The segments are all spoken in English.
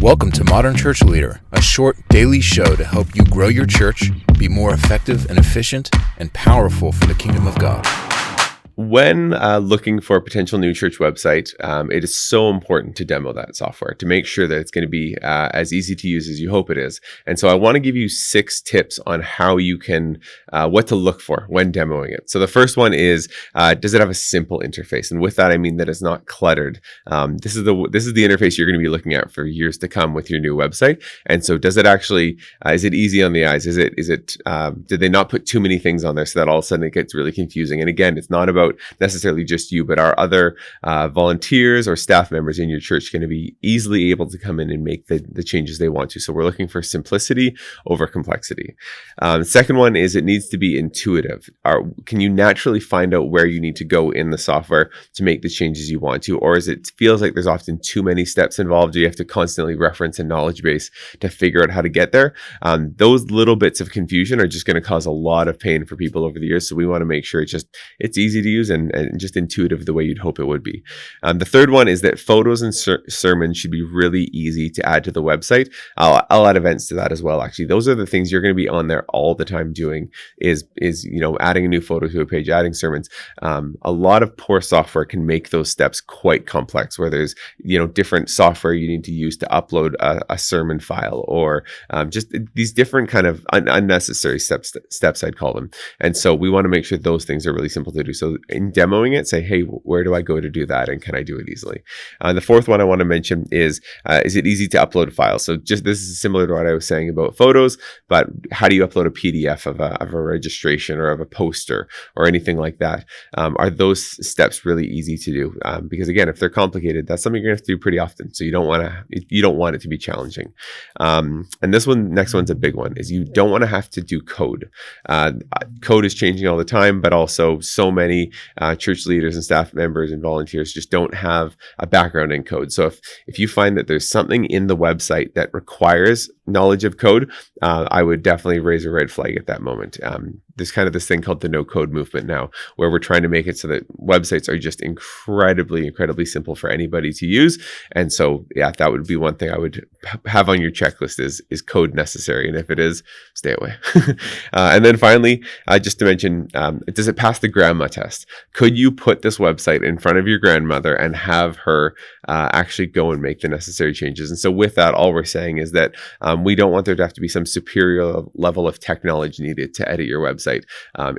Welcome to Modern Church Leader, a short daily show to help you grow your church, be more effective and efficient, and powerful for the kingdom of God. When looking for a potential new church website, it is so important to demo that software to make sure that it's going to be as easy to use as you hope it is. And so I want to give you 6 tips on how you can, what to look for when demoing it. So the first one is, does it have a simple interface? And with that, I mean that it's not cluttered. This is the interface you're going to be looking at for years to come with your new website. And so does it actually, is it easy on the eyes? Did they not put too many things on there so that all of a sudden it gets really confusing? And again, it's not about necessarily just you, but our other volunteers or staff members in your church going to be easily able to come in and make the changes they want to. So we're looking for simplicity over complexity. The second one is it needs to be intuitive. Can you naturally find out where you need to go in the software to make the changes you want to? Or feels like there's often too many steps involved, or you have to constantly reference a knowledge base to figure out how to get there? Those little bits of confusion are just going to cause a lot of pain for people over the years. So we want to make sure it's easy to use and just intuitive the way you'd hope it would be. The third one is that photos and sermons should be really easy to add to the website. I'll add events to that as well. Actually, those are the things you're going to be on there all the time doing is adding a new photo to a page, adding sermons. A lot of poor software can make those steps quite complex, where there's different software you need to use to upload a sermon file, or just these different kind of unnecessary steps I'd call them. And so we want to make sure those things are really simple to do. So in demoing it, say, hey, where do I go to do that? And can I do it easily? The fourth one I want to mention is it easy to upload files? So just this is similar to what I was saying about photos, but how do you upload a PDF of a registration or of a poster or anything like that? Are those steps really easy to do? Because again, if they're complicated, that's something you're going to have to do pretty often. So you don't want it to be challenging. And next one's a big one, is you don't want to have to do code. Code is changing all the time, but also so many church leaders and staff members and volunteers just don't have a background in code. So if you find that there's something in the website that requires knowledge of code, I would definitely raise a red flag at that moment. There's kind of this thing called the no-code movement now, where we're trying to make it so that websites are just incredibly, incredibly simple for anybody to use. And so, yeah, that would be one thing I would have on your checklist is code necessary? And if it is, stay away. And then finally, just to mention, does it pass the grandma test? Could you put this website in front of your grandmother and have her actually go and make the necessary changes? And so with that, all we're saying is that we don't want there to have to be some superior level of technology needed to edit your website.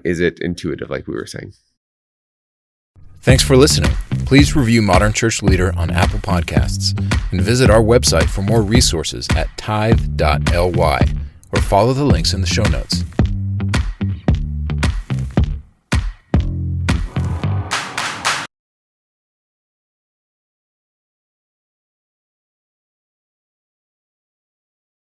Is it intuitive, like we were saying? Thanks for listening. Please review Modern Church Leader on Apple Podcasts and visit our website for more resources at tithe.ly or follow the links in the show notes.